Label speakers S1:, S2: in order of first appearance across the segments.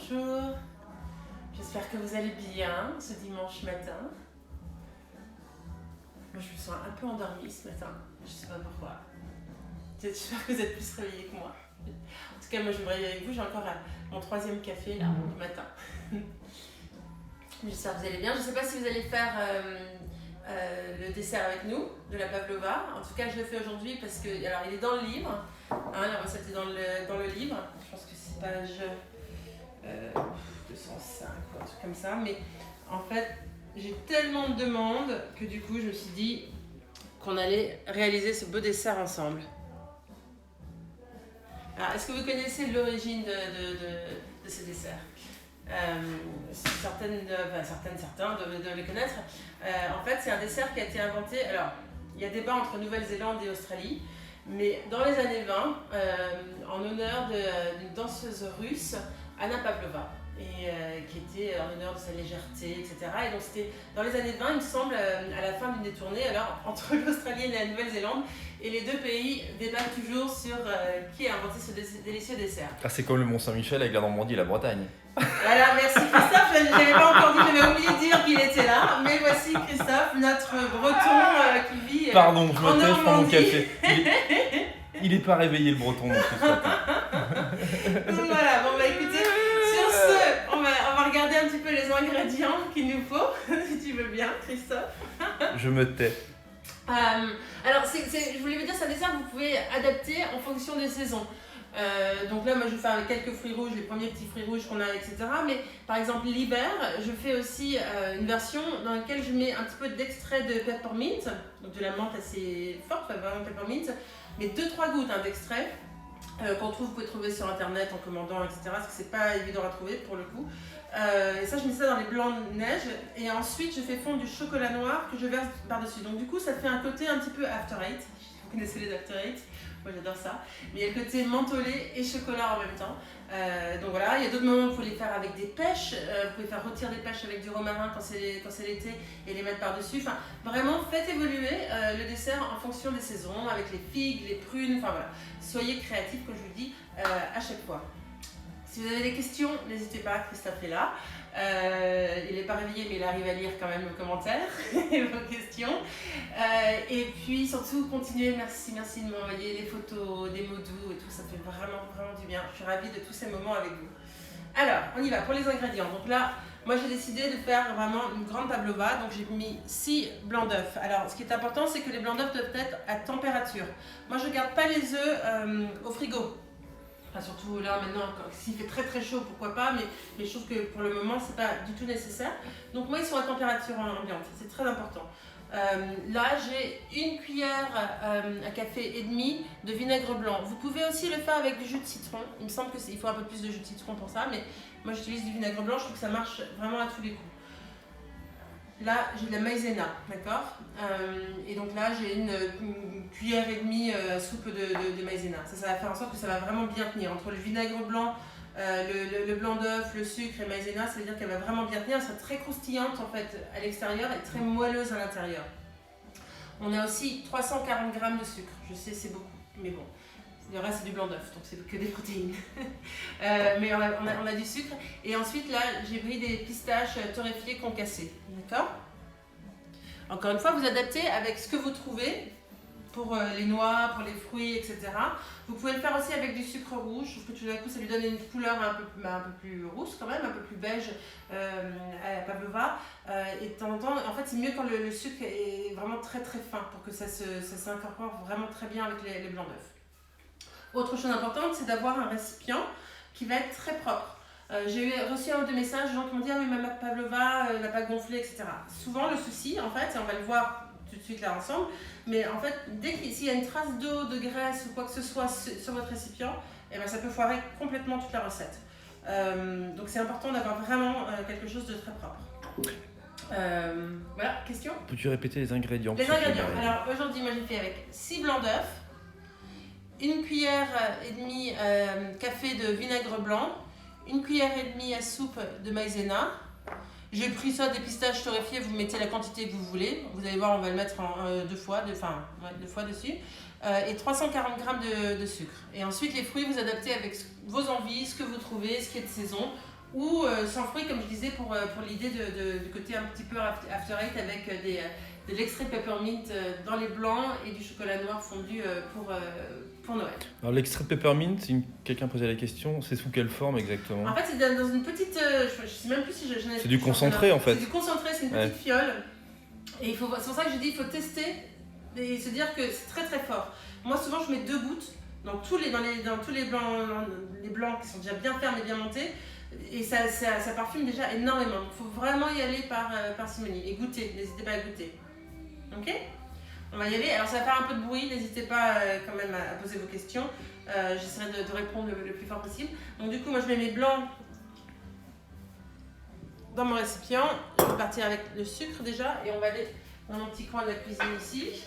S1: bonjour. J'espère que vous allez bien ce dimanche matin. Moi, je me sens un peu endormie ce matin. Je sais pas pourquoi. J'espère que vous êtes plus réveillés que moi. En tout cas, moi, je me réveille avec vous. J'ai encore mon 3e café là, du matin. J'espère que vous allez bien. Je ne sais pas si vous allez faire le dessert avec nous, de la pavlova. En tout cas, je le fais aujourd'hui parce que, alors, il est dans le livre. Hein, la recette est dans le livre. Je pense que c'est page 205 ou un truc comme ça. Mais en fait, j'ai tellement de demandes que du coup, je me suis dit qu'on allait réaliser ce beau dessert ensemble. Alors, est-ce que vous connaissez l'origine de ce dessert? Certains doivent le connaître. En fait, c'est un dessert qui a été inventé. Alors, il y a débat entre Nouvelle-Zélande et Australie, mais dans les années 20, en honneur d'une danseuse russe, Anna Pavlova, qui était en honneur de sa légèreté, etc. Et donc, c'était dans les années 20, il me semble, à la fin d'une des tournées, alors entre l'Australie et la Nouvelle-Zélande, et les deux pays débattent toujours sur qui a inventé ce délicieux dessert.
S2: Ah, c'est comme le Mont-Saint-Michel avec la Normandie et la Bretagne.
S1: Voilà, merci Christophe, je n'avais pas encore dit, j'avais oublié de dire qu'il était là, mais voici Christophe, notre breton qui vit
S2: Pardon, je
S1: en
S2: me tais, je prends mon
S1: Normandie.
S2: café. Il est pas réveillé le breton non plus ce matin.
S1: Donc voilà, bon bah écoutez, sur ce, on va regarder un petit peu les ingrédients qu'il nous faut, si tu veux bien Christophe.
S2: Je me tais.
S1: Alors, je voulais vous dire, c'est un dessert que vous pouvez adapter en fonction des saisons. Donc là, moi, je vais faire avec quelques fruits rouges, les premiers petits fruits rouges qu'on a, etc. Mais par exemple, l'hiver, je fais aussi une version dans laquelle je mets un petit peu d'extrait de peppermint, donc de la menthe assez forte, vraiment peppermint, mais 2-3 gouttes d'extrait vous pouvez trouver sur internet en commandant, etc. Parce que c'est pas évident à trouver pour le coup. Et ça, je mets ça dans les blancs de neige. Et ensuite, je fais fondre du chocolat noir que je verse par-dessus. Donc du coup, ça fait un côté un petit peu After Eight. Vous connaissez les After Eight? Moi, j'adore ça. Mais il y a le côté mentholé et chocolat en même temps. Donc voilà, il y a d'autres moments où il faut les faire avec des pêches. Vous pouvez faire rôtir des pêches avec du romarin quand c'est l'été et les mettre par-dessus. Enfin, vraiment, faites évoluer le dessert en fonction des saisons, avec les figues, les prunes. Enfin voilà, soyez créatifs, comme je vous dis, à chaque fois. Si vous avez des questions, n'hésitez pas, Christophe est là. Il n'est pas réveillé, mais il arrive à lire quand même nos commentaires et vos questions. Et puis surtout, continuez, merci de m'envoyer les photos, des mots doux et tout, ça fait vraiment du bien. Je suis ravie de tous ces moments avec vous. Alors, on y va pour les ingrédients. Donc là, moi j'ai décidé de faire vraiment une grande pavlova, donc j'ai mis 6 blancs d'œufs. Alors, ce qui est important, c'est que les blancs d'œufs doivent être à température. Moi, je ne garde pas les œufs au frigo. Enfin, surtout là maintenant, s'il fait très chaud, pourquoi pas, mais je trouve que pour le moment, c'est pas du tout nécessaire. Donc moi, ils sont à température ambiante, c'est très important. Là, j'ai 1 cuillère à café et demi de vinaigre blanc. Vous pouvez aussi le faire avec du jus de citron. Il me semble qu'il faut un peu plus de jus de citron pour ça, mais moi j'utilise du vinaigre blanc, je trouve que ça marche vraiment à tous les coups. Là, j'ai de la maïzena, d'accord? Et donc là, j'ai une cuillère et demie à soupe de maïzena. Ça va faire en sorte que ça va vraiment bien tenir. Entre le vinaigre blanc, le blanc d'œuf, le sucre et maïzena, ça veut dire qu'elle va vraiment bien tenir. Elle sera très croustillante en fait à l'extérieur et très moelleuse à l'intérieur. On a aussi 340 g de sucre. Je sais, c'est beaucoup, mais bon. Le reste, c'est du blanc d'œuf, donc c'est que des protéines. Mais on a du sucre. Et ensuite, là, j'ai pris des pistaches torréfiées concassées. D'accord? Encore une fois, vous adaptez avec ce que vous trouvez pour les noix, pour les fruits, etc. Vous pouvez le faire aussi avec du sucre rouge. Je trouve que tout d'un coup, ça lui donne une couleur un peu plus rousse quand même, un peu plus beige à la pavlova. Et de temps en temps, en fait, c'est mieux quand le sucre est vraiment très fin pour que ça s'incorpore vraiment très bien avec les blancs d'œufs. Autre chose importante, c'est d'avoir un récipient qui va être très propre. J'ai reçu un ou deux messages de gens qui m'ont dit « Ah oui, ma pavlova n'a pas gonflé, etc. » Souvent, le souci, en fait, et on va le voir tout de suite là ensemble, mais en fait, s'il y a une trace d'eau, de graisse ou quoi que ce soit sur votre récipient, eh ben, ça peut foirer complètement toute la recette. Donc c'est important d'avoir vraiment quelque chose de très propre. Voilà, question?
S2: Peux-tu répéter les ingrédients?
S1: Les ingrédients. Alors aujourd'hui, moi j'ai fait avec 6 blancs d'œufs, 1 cuillère et demie café de vinaigre blanc, 1 cuillère et demie à soupe de maïzena. J'ai pris ça des pistaches torréfiées, vous mettez la quantité que vous voulez. Vous allez voir, on va le mettre deux fois dessus. Et 340 g de sucre. Et ensuite, les fruits, vous adaptez avec vos envies, ce que vous trouvez, ce qui est de saison. ou sans fruits, comme je disais, pour l'idée de côté un petit peu after eight avec de l'extrait peppermint dans les blancs et du chocolat noir fondu pour Noël.
S2: Alors l'extrait peppermint, quelqu'un posait la question, c'est sous quelle forme exactement?
S1: En fait, c'est dans une petite... je sais même plus si j'en ai...
S2: C'est du concentré en fait.
S1: C'est du concentré, c'est une petite fiole. Et c'est pour ça que je dis il faut tester et se dire que c'est très très fort. Moi, souvent, je mets 2 gouttes dans tous les blancs qui sont déjà bien fermes et bien montés. Et ça parfume déjà énormément. Il faut vraiment y aller par parcimonie et goûter. N'hésitez pas à goûter. Ok? On va y aller. Alors ça va faire un peu de bruit. N'hésitez pas quand même à poser vos questions. J'essaierai de répondre le plus fort possible. Donc du coup, moi je mets mes blancs dans mon récipient. Je vais partir avec le sucre déjà. Et on va aller dans mon petit coin de la cuisine ici.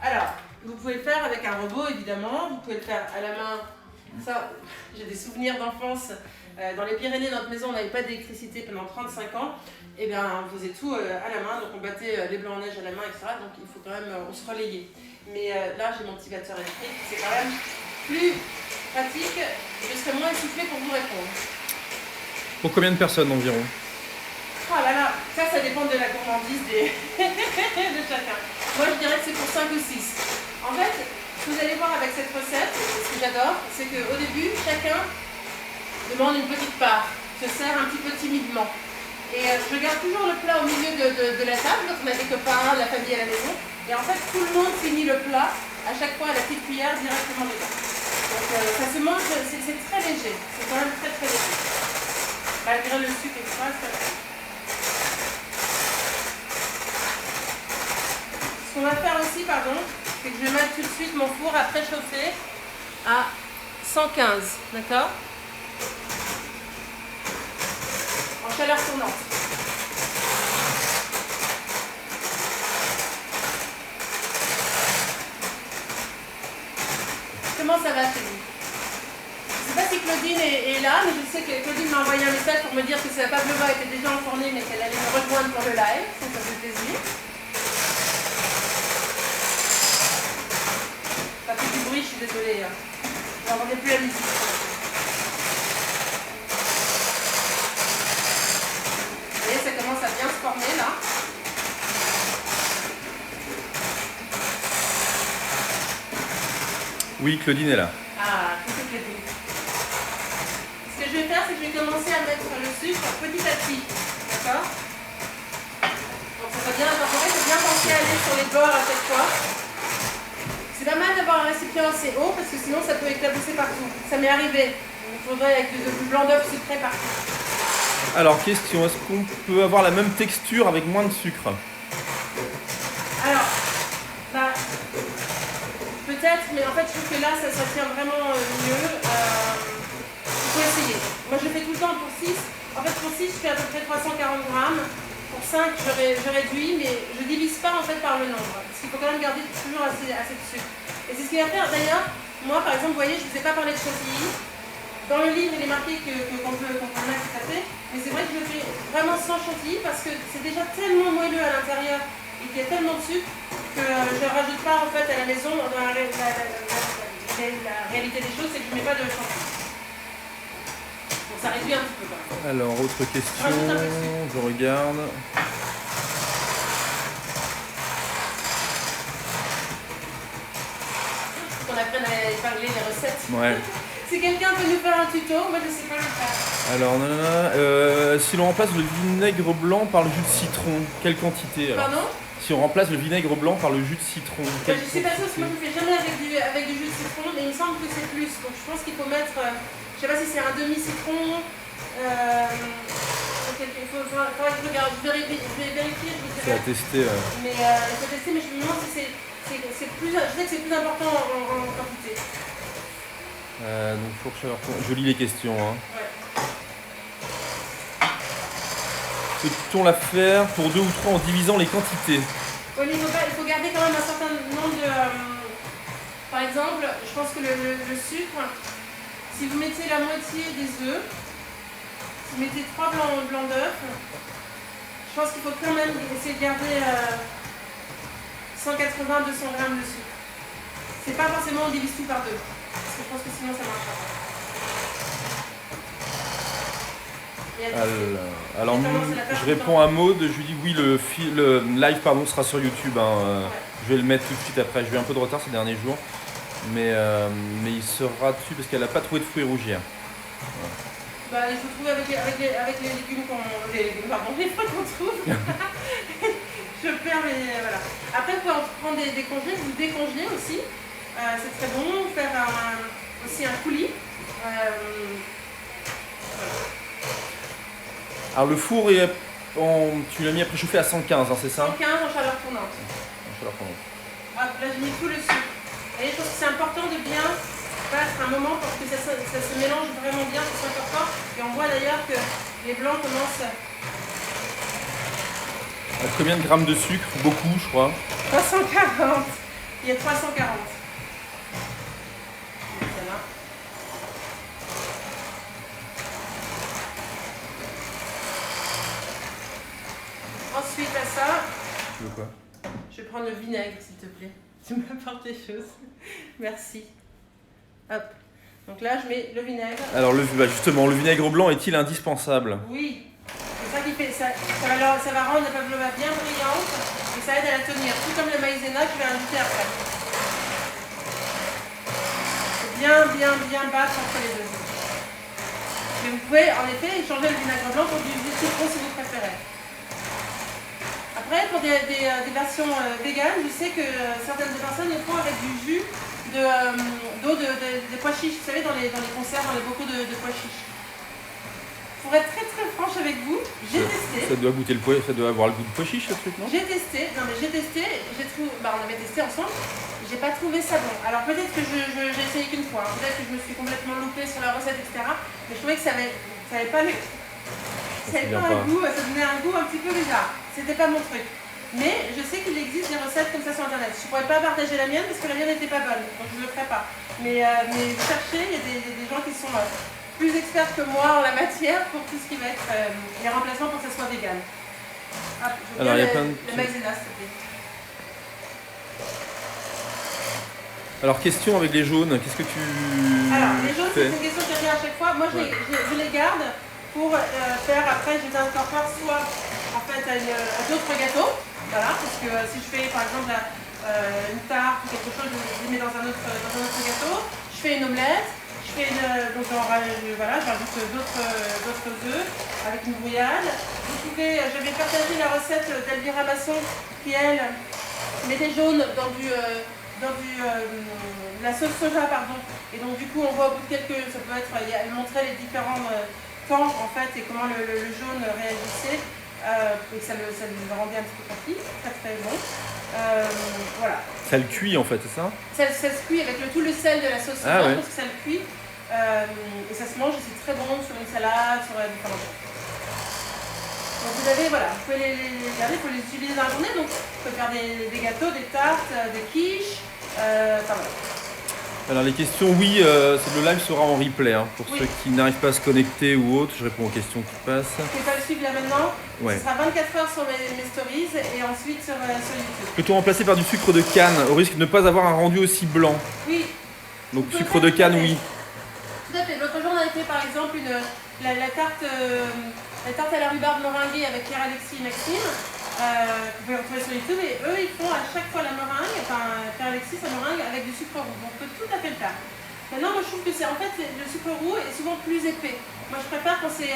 S1: Alors, vous pouvez le faire avec un robot évidemment. Vous pouvez le faire à la main. Ça, j'ai des souvenirs d'enfance. Dans les Pyrénées, dans notre maison, on n'avait pas d'électricité pendant 35 ans. Et bien, on faisait tout à la main, donc on battait les blancs en neige à la main, etc. Donc il faut quand même, on se relayait. Mais là, j'ai mon petit batteur électrique, c'est quand même plus pratique. Je serai moins essoufflée pour vous répondre.
S2: Pour combien de personnes environ?
S1: Oh là là, ça dépend de la gourmandise de chacun. Moi, je dirais que c'est pour 5 ou 6. En fait, ce que vous allez voir avec cette recette, ce que j'adore, c'est qu'au début, chacun demande une petite part, se sert un petit peu timidement. Et je garde toujours le plat au milieu de la table, donc on a des copains, la famille à la maison. Et en fait, tout le monde finit le plat à chaque fois à la petite cuillère directement dedans. Donc ça se mange, c'est très léger, c'est quand même très très léger. Malgré le sucre extra, ça va. Ce qu'on va faire aussi, c'est que je vais mettre tout de suite mon four à préchauffer à 115, d'accord? En chaleur tournante. Comment ça va chez vous? Je ne sais pas si Claudine est là, mais je sais que Claudine m'a envoyé un message pour me dire que sa pavlova était déjà enfournée, mais qu'elle allait me rejoindre pour le live, donc ça fait plaisir. Ça fait du bruit, je suis désolée. Je n'entendais plus la musique. Ça commence à bien se former là.
S2: Oui, Claudine est là.
S1: Ah, coucou Claudine. Ce que je vais faire, c'est que je vais commencer à mettre le sucre petit à petit. D'accord? Donc ça va bien incorporer, il faut bien penser à aller sur les bords à chaque fois. C'est pas mal d'avoir un récipient assez haut parce que sinon ça peut éclabousser partout. Ça m'est arrivé. Il faudrait avec du blanc d'œuf sucré partout.
S2: Alors, question, est-ce qu'on peut avoir la même texture avec moins de sucre?
S1: Alors, peut-être, mais en fait, je trouve que là, ça tient vraiment mieux. Il faut essayer. Moi, je fais tout le temps pour 6. En fait, pour 6, je fais à peu près 340 grammes. Pour 5, je réduis, mais je divise pas en fait par le nombre. Parce qu'il faut quand même garder toujours assez de sucre. Et c'est ce qu'il va faire. D'ailleurs, moi, par exemple, vous voyez, je ne vous ai pas parlé de chantilly. Dans le livre, il est marqué qu'on peut mettre tout à fait, mais c'est vrai que je le fais vraiment sans chantilly parce que c'est déjà tellement moelleux à l'intérieur et qu'il y a tellement de sucre que je ne rajoute pas en fait à la maison. Dans la réalité des choses, c'est que je ne mets pas de chantilly. Donc ça réduit un petit peu quand même.
S2: Alors, autre question, je regarde.
S1: Qu'on apprenne à épingler les recettes.
S2: Ouais.
S1: Si quelqu'un peut nous faire un tuto, moi je ne sais pas le faire.
S2: Alors, si l'on remplace le vinaigre blanc par le jus de citron, quelle quantité alors?
S1: Pardon?
S2: Si on remplace le vinaigre blanc par le jus de citron, quelle
S1: Je ne sais pas sûr, parce que moi
S2: quantité?
S1: je ne fais jamais avec du jus de citron, mais il me semble que c'est plus. Donc je pense qu'il faut mettre, je ne sais pas si c'est un demi-citron. Il faudra que je regarde, je vais vérifier, je vous
S2: C'est
S1: dirai.
S2: à tester.
S1: Mais il faut tester, mais je me demande si c'est plus, je sais que c'est plus important en quantité.
S2: Donc four chaleur. Je lis les questions. Hein.
S1: Ouais.
S2: Peut-on la faire pour 2 ou 3 en divisant les quantités?
S1: Oui, mais il faut garder quand même un certain nombre de... par exemple, je pense que le sucre, si vous mettez la moitié des œufs, si vous mettez 3 blancs d'œufs, je pense qu'il faut quand même essayer de garder 180-200 grammes de sucre. C'est pas forcément on divise tout par 2, parce que je pense que sinon ça marche pas. et à tester.
S2: Alors,
S1: J'ai tendance à la faire
S2: je
S1: tout le
S2: réponds à Maud, je lui dis oui, le live sera sur YouTube.
S1: Ouais.
S2: Je vais le mettre tout de suite après. J'ai eu un peu de retard ces derniers jours, mais il sera dessus parce qu'elle n'a pas trouvé de fruits rouges hier.
S1: Bah, il faut trouver avec les légumes les fruits qu'on trouve. Je perds mes. Voilà. Après, vous pouvez en prendre des décongelés, vous décongelez aussi. C'est très bon. Faire aussi un coulis. Voilà.
S2: Alors le four tu l'as mis à préchauffer à 115, hein, c'est ça?
S1: 115 en chaleur tournante.
S2: En chaleur tournante.
S1: Là, j'ai mis tout le sucre. Et je pense que c'est important de bien battre un moment pour que ça se mélange vraiment bien, c'est important. Et on voit d'ailleurs que les blancs commencent.
S2: Combien de grammes de sucre? Beaucoup, je crois.
S1: 340. Il y a 340. Voilà. Ensuite à ça,
S2: Tu veux quoi?
S1: je vais prendre le vinaigre s'il te plaît. Tu m'apportes les choses. Merci. Hop. Donc là je mets le vinaigre.
S2: Alors justement, le vinaigre blanc est-il indispensable?
S1: Oui. C'est ça qui fait. Ça va rendre la pavlova bien brillante et ça aide à la tenir. Tout comme le maïzena que je vais ajouter après. Bien battre entre les deux. Mais vous pouvez en effet changer le vinaigre blanc pour du citron si vous préférez. Après, pour des versions véganes, je sais que certaines personnes le font avec du jus d'eau de pois chiches. Vous savez, dans les conserves, on a beaucoup de pois chiches. Pour être très franche avec vous, j'ai testé.
S2: Ça doit goûter ça doit avoir le goût de pois chiche, ce truc, non?
S1: J'ai testé, on avait testé ensemble, j'ai pas trouvé ça bon. Alors peut-être que j'ai essayé qu'une fois, hein. Peut-être que je me suis complètement loupée sur la recette, etc. Mais je trouvais que ça avait pas un goût, ça donnait un goût un petit peu bizarre. C'était pas mon truc. Mais je sais qu'il existe des recettes comme ça sur internet. Je pourrais pas partager la mienne parce que la mienne n'était pas bonne, donc je le ferai pas. Mais cherchez, il y a des gens qui sont plus experts que moi en la matière pour tout ce qui va être les remplacements pour que ça soit vegan. Hop, je veux
S2: Alors,
S1: bien
S2: il y a
S1: le maïzena, s'il te plaît.
S2: Alors, question avec les jaunes, qu'est-ce que tu
S1: Alors, les jaunes,
S2: fais?
S1: c'est une question qui revient à chaque fois. Moi, je les garde pour faire après, je les incorpore soit en fait à d'autres gâteaux. Voilà, parce que si je fais par exemple une tarte ou quelque chose, je les mets dans un autre gâteau. Je fais une omelette. Je rajoute d'autres œufs avec une brouillade. J'avais partagé la recette d'Elvira Masson qui, elle, met des jaunes dans la sauce soja, pardon. Et donc du coup, on voit au bout de ça peut être, elle montrait les différents temps en fait et comment le jaune réagissait. Et ça le rendait un petit peu confit, très bon. Voilà.
S2: Ça le cuit en fait, c'est ça?
S1: Ça se cuit avec tout le sel de la sauce soja,
S2: ouais.
S1: parce que ça le cuit. Et ça se mange, c'est très bon sur une salade, sur différents choses. Donc vous avez, voilà, vous pouvez les garder, vous pouvez les utiliser dans la journée. Donc vous pouvez faire des gâteaux, des tartes, des quiches. Enfin voilà.
S2: Alors les questions, oui, le live sera en replay, hein, pour ceux qui n'arrivent pas à se connecter ou autre. Je réponds aux questions qui passent.
S1: Je peux pas le suivre là maintenant.
S2: Ouais.
S1: Ce sera 24 heures sur mes stories et ensuite sur YouTube.
S2: Peut-on remplacer par du sucre de canne au risque de ne pas avoir un rendu aussi blanc?
S1: Oui.
S2: Donc sucre de canne, oui.
S1: Tout à fait. L'autre jour, on avait fait par exemple la tarte à la rhubarbe meringuée avec Pierre-Alexis et Maxime. Vous pouvez retrouver sur YouTube et eux ils font à chaque fois la meringue, Pierre-Alexis sa meringue avec du sucre roux. Donc on peut tout à fait le faire. Maintenant moi je trouve que le sucre roux est souvent plus épais. Moi je préfère quand c'est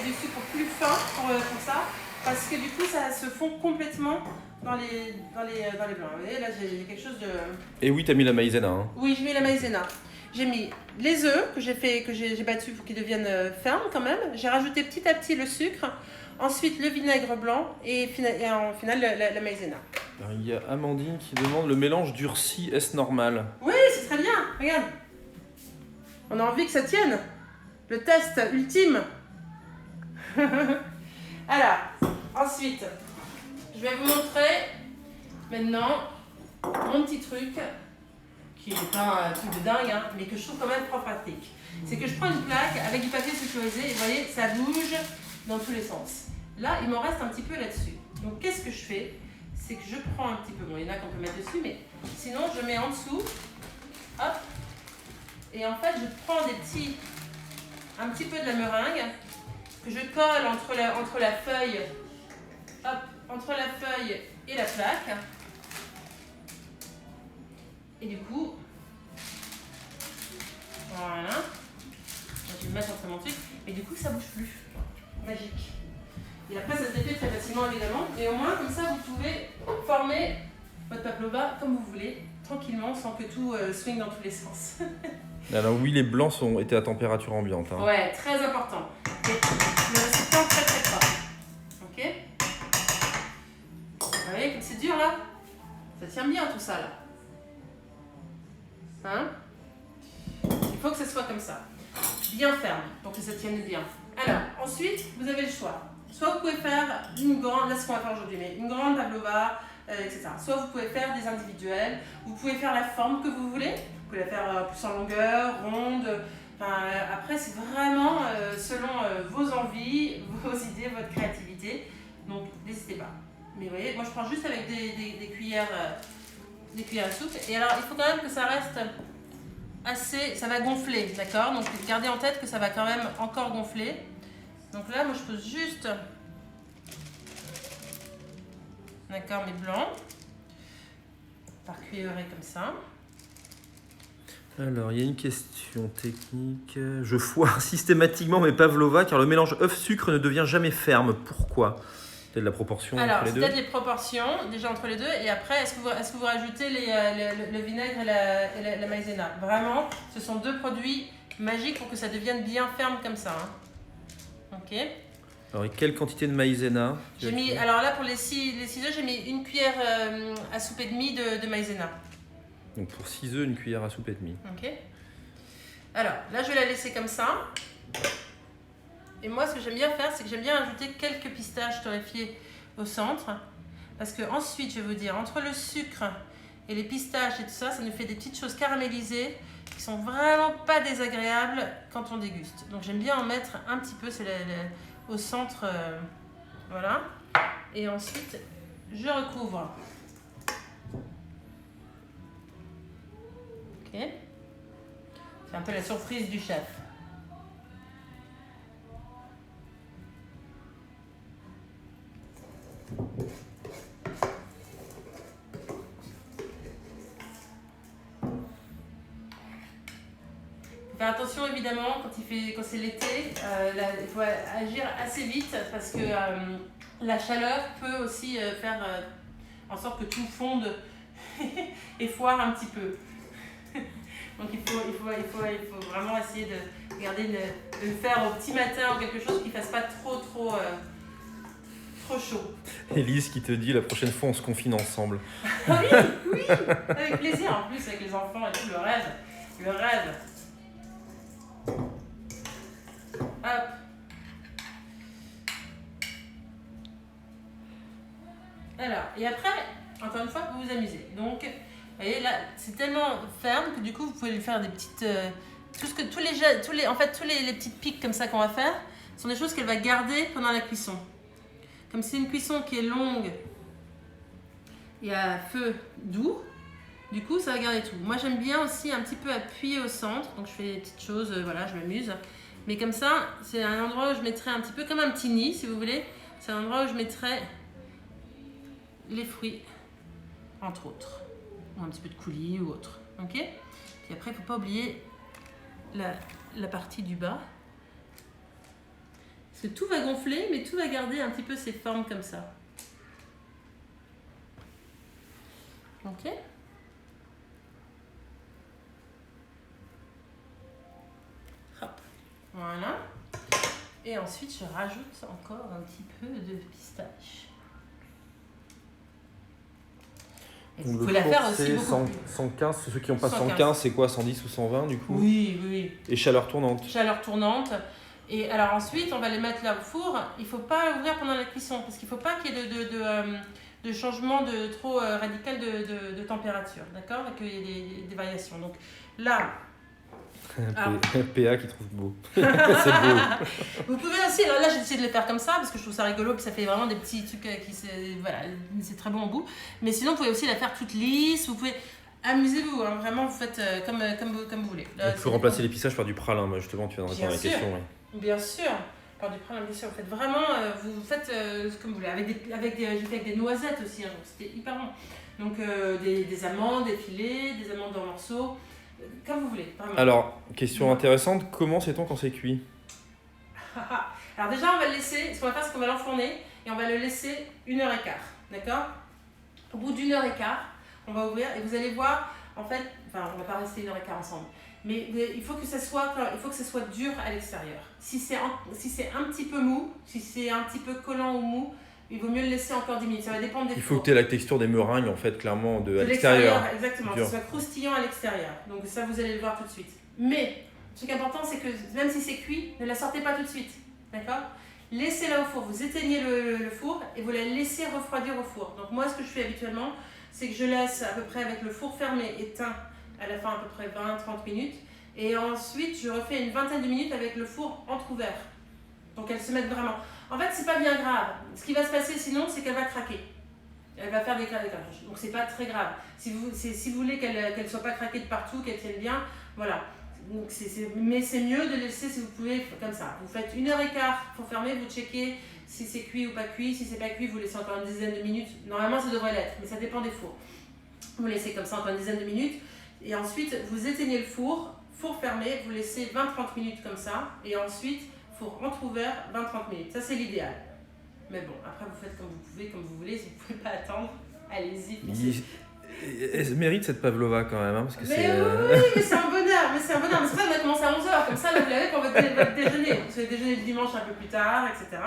S1: du sucre plus fin pour ça, parce que du coup ça se fond complètement dans les blancs. Vous voyez là j'ai quelque chose de...
S2: Et oui, t'as mis la maïzena, hein.
S1: Oui, j'ai mis la maïzena. J'ai mis les œufs que j'ai battus pour qu'ils deviennent fermes quand même. J'ai rajouté petit à petit le sucre. Ensuite, le vinaigre blanc et en finale, la maïzena.
S2: Il y a Amandine qui demande le mélange durci, est-ce normal?
S1: Oui, c'est très bien. Regarde. On a envie que ça tienne. Le test ultime. Alors, ensuite, je vais vous montrer maintenant mon petit truc qui n'est pas un truc de dingue, hein, mais que je trouve quand même pratique. C'est que je prends une plaque avec du papier sécurisé et vous voyez, ça bouge dans tous les sens. Là, il m'en reste un petit peu là-dessus. Donc, qu'est-ce que je fais? C'est que je prends un petit peu, bon, il y en a qu'on peut mettre dessus, mais sinon, je mets en dessous, hop, et en fait, je prends un petit peu de la meringue, que je colle entre la feuille, hop, entre la feuille et la plaque. Et du coup, voilà. Je vais le mettre entre mon truc. Et du coup, ça bouge plus. Magique. Et après, ça se défait très facilement, évidemment. Et au moins, comme ça, vous pouvez former votre pavlova comme vous voulez, tranquillement, sans que tout swing dans tous les sens.
S2: Alors oui, les blancs étaient à température ambiante. Hein.
S1: Ouais, très important. Et le récipient très très fort. Ok. Vous voyez comme c'est dur là? Ça tient bien tout ça là. Hein? Il faut que ce soit comme ça. Bien ferme pour que ça tienne bien. Alors, ensuite, vous avez le choix. Soit vous pouvez faire une grande, là ce qu'on va faire aujourd'hui, mais une grande pavlova, etc. Soit vous pouvez faire des individuels, vous pouvez faire la forme que vous voulez, vous pouvez la faire plus en longueur, ronde. Enfin, après, c'est vraiment selon vos envies, vos idées, votre créativité. Donc, n'hésitez pas. Mais vous voyez, moi je prends juste avec des cuillères à soupe. Et alors, il faut quand même que ça reste assez, ça va gonfler, d'accord? Donc, gardez en tête que ça va quand même encore gonfler. Donc là, moi je pose juste, d'accord, mes blancs, par cuillerée comme ça.
S2: Alors, il y a une question technique. Je foire systématiquement mes pavlova car le mélange œuf-sucre ne devient jamais ferme. Pourquoi? Peut-être la proportion
S1: Alors,
S2: entre les deux?
S1: peut-être les proportions, déjà entre les deux. Et après, est-ce que vous rajoutez le vinaigre et la maïzena? Vraiment, ce sont deux produits magiques pour que ça devienne bien ferme comme ça. Hein. Ok.
S2: Alors, et quelle quantité de maïzena?
S1: J'ai mis, alors là, pour les 6 œufs, j'ai mis une cuillère à soupe et demie de maïzena.
S2: Donc, pour 6 œufs, une cuillère à soupe et demie.
S1: Ok. Alors, là, je vais la laisser comme ça. Et moi, ce que j'aime bien faire, c'est que j'aime bien ajouter quelques pistaches torréfiées au centre. Parce que ensuite, je vais vous dire, entre le sucre et les pistaches et tout ça, ça nous fait des petites choses caramélisées qui sont vraiment pas désagréables quand on déguste. Donc, j'aime bien en mettre un petit peu, c'est au centre. Voilà. Et ensuite, je recouvre. Ok. C'est un peu la surprise du chef. Faire attention évidemment quand c'est l'été, il faut agir assez vite parce que la chaleur peut aussi faire en sorte que tout fonde et foire un petit peu. Donc il faut vraiment essayer de garder de le faire au petit matin ou quelque chose qui ne fasse pas trop chaud.
S2: Élise qui te dit la prochaine fois on se confine ensemble.
S1: Ah oui, avec plaisir en plus avec les enfants et tout, le rêve. Hop. Alors, et après, encore une fois, vous vous amusez. Donc, vous voyez là, c'est tellement ferme que du coup, vous pouvez lui faire des petites... tous les petites piques comme ça qu'on va faire sont des choses qu'elle va garder pendant la cuisson. Comme c'est une cuisson qui est longue et à feu doux, du coup, ça va garder tout. Moi, j'aime bien aussi un petit peu appuyer au centre. Donc, je fais des petites choses, voilà, je m'amuse. Mais comme ça, c'est un endroit où je mettrai un petit peu comme un petit nid, si vous voulez. C'est un endroit où je mettrai les fruits, entre autres. Ou un petit peu de coulis ou autre. Ok? Puis après, il ne faut pas oublier la partie du bas. Parce que tout va gonfler, mais tout va garder un petit peu ses formes comme ça. Ok? Hop. Voilà. Et ensuite, je rajoute encore un petit peu de pistache. Et vous pouvez la faire aussi beaucoup plus.
S2: 115, ceux qui n'ont pas 115, c'est quoi? 110 ou 120 du coup?
S1: Oui.
S2: Et chaleur tournante?
S1: Chaleur tournante. Et alors ensuite, on va les mettre là au four. Il ne faut pas ouvrir pendant la cuisson parce qu'il ne faut pas qu'il y ait de changement trop radical de température. D'accord? Qu'il y ait des variations. Donc là...
S2: PA qui trouve beau. C'est beau.
S1: Vous pouvez aussi, alors là j'ai décidé de les faire comme ça parce que je trouve ça rigolo, puis ça fait vraiment des petits trucs voilà, c'est très bon au goût. Mais sinon vous pouvez aussi la faire toute lisse, vous pouvez, amusez-vous, hein, vraiment vous faites comme vous voulez. Là,
S2: il faut remplacer les pistaches par du pralin, moi justement tu viens de répondre à la question. Ouais.
S1: Bien sûr. port du printemps, bien sûr. Vous faites vraiment, vous faites comme vous voulez. J'ai fait avec des noisettes aussi, hein, donc c'était hyper bon. Donc des amandes effilées, des amandes en morceaux, comme vous voulez. Vraiment.
S2: Alors, question intéressante, comment sait-on quand c'est cuit?
S1: Alors déjà, on va le laisser, ce qu'on va faire, c'est qu'on va l'enfourner et on va le laisser 1h15, d'accord? Au bout d'1h15, on va ouvrir et vous allez voir, en fait, enfin, on va pas rester 1h15 ensemble, mais il faut que ça soit dur à l'extérieur. Si c'est un petit peu mou, si c'est un petit peu collant ou mou, il vaut mieux le laisser encore 10 minutes, ça va dépendre des
S2: Il faut
S1: fours.
S2: que tu aies la texture des meringues, en fait, clairement, à
S1: l'extérieur.
S2: l'extérieur.
S1: Exactement, que ce soit croustillant à l'extérieur. Donc ça, vous allez le voir tout de suite. Mais, ce qui est important, c'est que même si c'est cuit, ne la sortez pas tout de suite. D'accord? Laissez-la au four. Vous éteignez le four et vous la laissez refroidir au four. Donc moi, ce que je fais habituellement, c'est que je laisse à peu près avec le four fermé éteint à la fin à peu près 20-30 minutes. Et ensuite, je refais une vingtaine de minutes avec le four entrouvert. Donc elles se mettent vraiment. En fait, c'est pas bien grave. Ce qui va se passer sinon, c'est qu'elle va craquer. Elle va faire des craquages. Donc c'est pas très grave. Si vous voulez qu'elle soit pas craquée de partout, qu'elle tienne bien, voilà. Donc mais c'est mieux de laisser, si vous pouvez, comme ça. Vous faites 1h15 pour fermer, vous checkez si c'est cuit ou pas cuit. Si c'est pas cuit, vous laissez encore une dizaine de minutes. Normalement, ça devrait l'être, mais ça dépend des fours. Vous laissez comme ça encore une dizaine de minutes. Et ensuite, vous éteignez le four fermé, vous laissez 20-30 minutes comme ça. Et ensuite, four entrouvert, 20-30 minutes. Ça, c'est l'idéal. Mais bon, après, vous faites comme vous pouvez, comme vous voulez. Si vous ne pouvez pas attendre, allez-y.
S2: Elle mérite cette pavlova quand même, hein, parce que
S1: oui, mais c'est un bonheur. Mais c'est pour ça qu'on va commencer à 11h. Comme ça, là, vous l'avez pour votre déjeuner. Vous allez déjeuner le dimanche un peu plus tard, etc.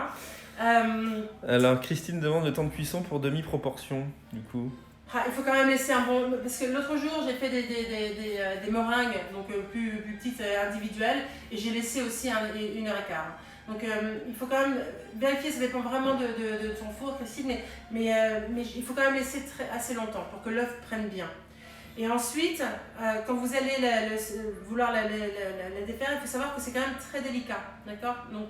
S2: Alors, Christine demande le temps de cuisson pour demi-proportion, du coup.
S1: Il faut quand même laisser un bon... Parce que l'autre jour, j'ai fait des meringues, donc plus petites, individuelles, et j'ai laissé aussi 1h15. Donc il faut quand même vérifier, ça dépend vraiment de ton four, Christine, mais il faut quand même laisser assez longtemps pour que l'œuf prenne bien. Et ensuite, quand vous allez vouloir la défaire, il faut savoir que c'est quand même très délicat, d'accord? Donc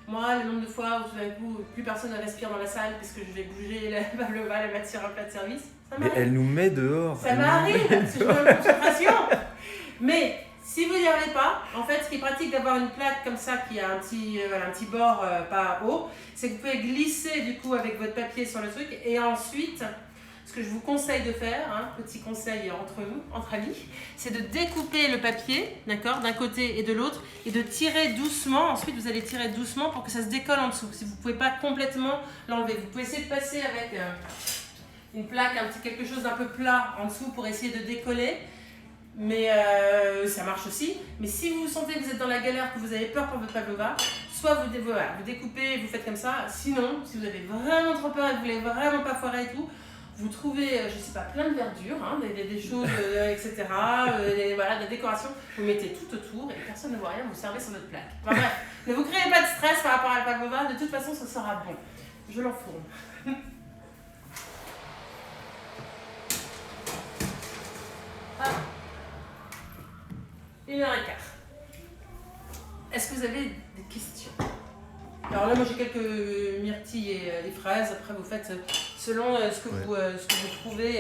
S1: moi, le nombre de fois où tout d'un coup, plus personne ne respire dans la salle parce que je vais bouger la pavlova, la mettre sur un plat de service, ça m'arrive.
S2: Mais elle nous met dehors.
S1: Ça m'arrive, parce que je veux la concentration. Mais si vous n'y arrivez pas, en fait, ce qui est pratique d'avoir une plaque comme ça qui a un petit bord pas haut, c'est que vous pouvez glisser du coup avec votre papier sur le truc et ensuite, ce que je vous conseille de faire, hein, petit conseil entre nous, entre amis, c'est de découper le papier, d'accord, d'un côté et de l'autre et de tirer doucement. Ensuite, vous allez tirer doucement pour que ça se décolle en dessous. Si vous ne pouvez pas complètement l'enlever, vous pouvez essayer de passer avec une plaque, quelque chose d'un peu plat en dessous pour essayer de décoller. Mais ça marche aussi. Mais si vous sentez que vous êtes dans la galère, que vous avez peur pour votre pavlova, soit vous découpez, vous faites comme ça. Sinon, si vous avez vraiment trop peur et que vous voulez vraiment pas foirer et tout, vous trouvez, je sais pas, plein de verdure, hein, des choses, etc. Voilà, des décorations. Vous mettez tout autour et personne ne voit rien, vous servez sur votre plaque. Enfin bref, ne vous créez pas de stress par rapport à la pavlova. De toute façon, ça sera bon. Je l'enfourne. Ah. 1h15. Est-ce que vous avez des questions? Alors là, moi j'ai quelques myrtilles et des fraises. Après, vous faites selon ce que vous trouvez.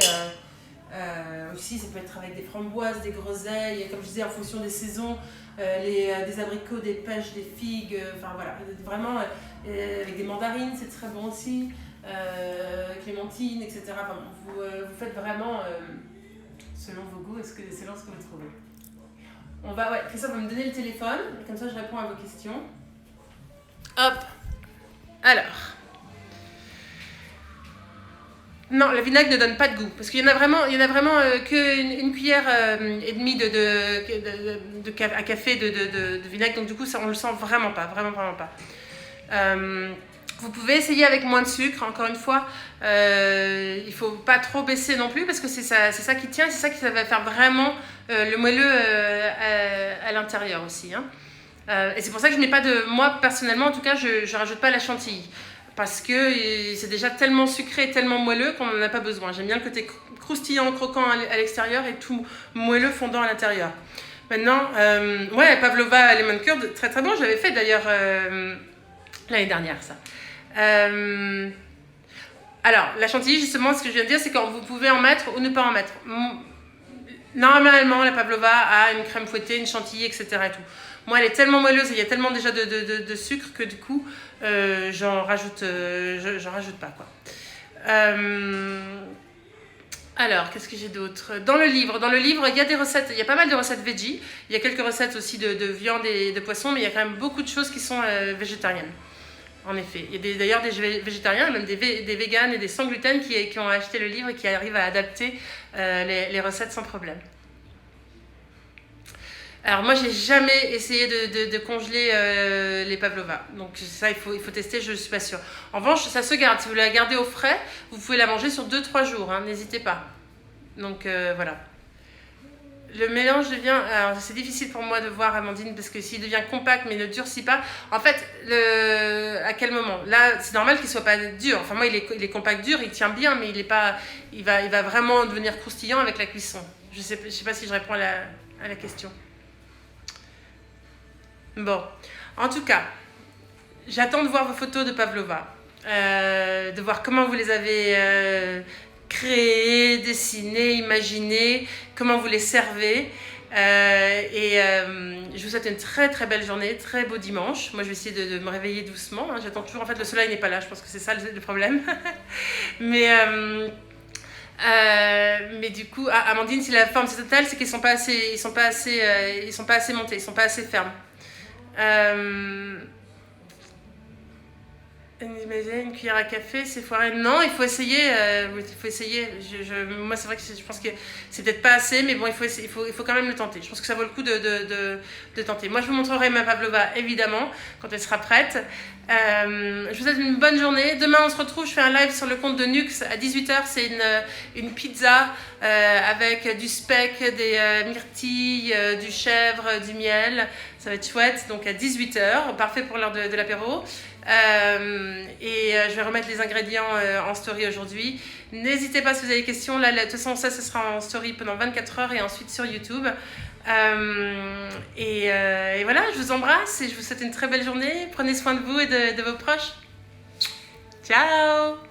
S1: Aussi, ça peut être avec des framboises, des groseilles, comme je disais, en fonction des saisons, des abricots, des pêches, des figues. Enfin voilà, vraiment avec des mandarines, c'est très bon aussi. Clémentines, etc. Enfin, vous faites vraiment selon vos goûts et selon ce que vous trouvez. Christophe va me donner le téléphone, comme ça je réponds à vos questions. Hop. Alors. Non, le vinaigre ne donne pas de goût, parce qu'il y en a vraiment qu'une cuillère et demie à café de vinaigre, donc du coup ça on le sent vraiment pas. Vous pouvez essayer avec moins de sucre, encore une fois. Il ne faut pas trop baisser non plus parce que c'est ça qui tient, c'est ça qui va faire vraiment le moelleux à l'intérieur aussi. Hein. Et c'est pour ça que je n'ai pas moi personnellement en tout cas, je ne rajoute pas la chantilly. Parce que c'est déjà tellement sucré et tellement moelleux qu'on n'en a pas besoin. J'aime bien le côté croustillant, croquant à l'extérieur et tout moelleux fondant à l'intérieur. Maintenant, pavlova lemon curd, très très bon. Je l'avais fait d'ailleurs l'année dernière ça. Alors, la chantilly, justement, ce que je viens de dire, c'est quand vous pouvez en mettre ou ne pas en mettre. Normalement, la pavlova a une crème fouettée, une chantilly, etc. Et tout. Moi, elle est tellement moelleuse et il y a tellement déjà de sucre que du coup, j'en rajoute pas, quoi. Alors, qu'est-ce que j'ai d'autre? Dans le livre, il y a des recettes, il y a pas mal de recettes veggie. Il y a quelques recettes aussi de viande et de poisson, mais il y a quand même beaucoup de choses qui sont végétariennes. En effet. Il y a d'ailleurs des végétariens, même des véganes et des sans gluten qui ont acheté le livre et qui arrivent à adapter les recettes sans problème. Alors moi, j'ai jamais essayé de congeler les pavlovas. Donc ça, il faut tester, je ne suis pas sûre. En revanche, ça se garde. Si vous la gardez au frais, vous pouvez la manger sur 2-3 jours. Hein, n'hésitez pas. Donc voilà. Le mélange devient... Alors c'est difficile pour moi de voir, Amandine, parce que s'il devient compact mais ne durcit pas... En fait, à quel moment? Là, c'est normal qu'il ne soit pas dur. Enfin moi, il est compact dur, il tient bien, mais il va vraiment devenir croustillant avec la cuisson. Je sais pas si je réponds à la question. Bon, en tout cas, j'attends de voir vos photos de pavlova, de voir comment vous les avez créées, dessinées, imaginées, comment vous les servez. Je vous souhaite une très très belle journée, très beau dimanche. Moi, je vais essayer de me réveiller doucement. Hein. J'attends toujours. En fait, le soleil n'est pas là. Je pense que c'est ça le problème. Mais du coup, Amandine, si la forme c'est totale, c'est qu'ils sont pas assez montés, ils sont pas assez fermes. Une cuillère à café, c'est foiré. Non, il faut essayer. Moi, c'est vrai que je pense que c'est peut-être pas assez, mais bon, il faut quand même le tenter. Je pense que ça vaut le coup de tenter. Moi, je vous montrerai ma pavlova, évidemment, quand elle sera prête. Je vous souhaite une bonne journée. Demain, on se retrouve. Je fais un live sur le compte de Nux à 18h. C'est une pizza avec du speck, des myrtilles, du chèvre, du miel. Ça va être chouette. Donc à 18h, parfait pour l'heure de l'apéro. Je vais remettre les ingrédients en story aujourd'hui. N'hésitez pas si vous avez des questions. Là, de toute façon, ça sera en story pendant 24 heures et ensuite sur YouTube. Et voilà, je vous embrasse et je vous souhaite une très belle journée. Prenez soin de vous et de vos proches. Ciao!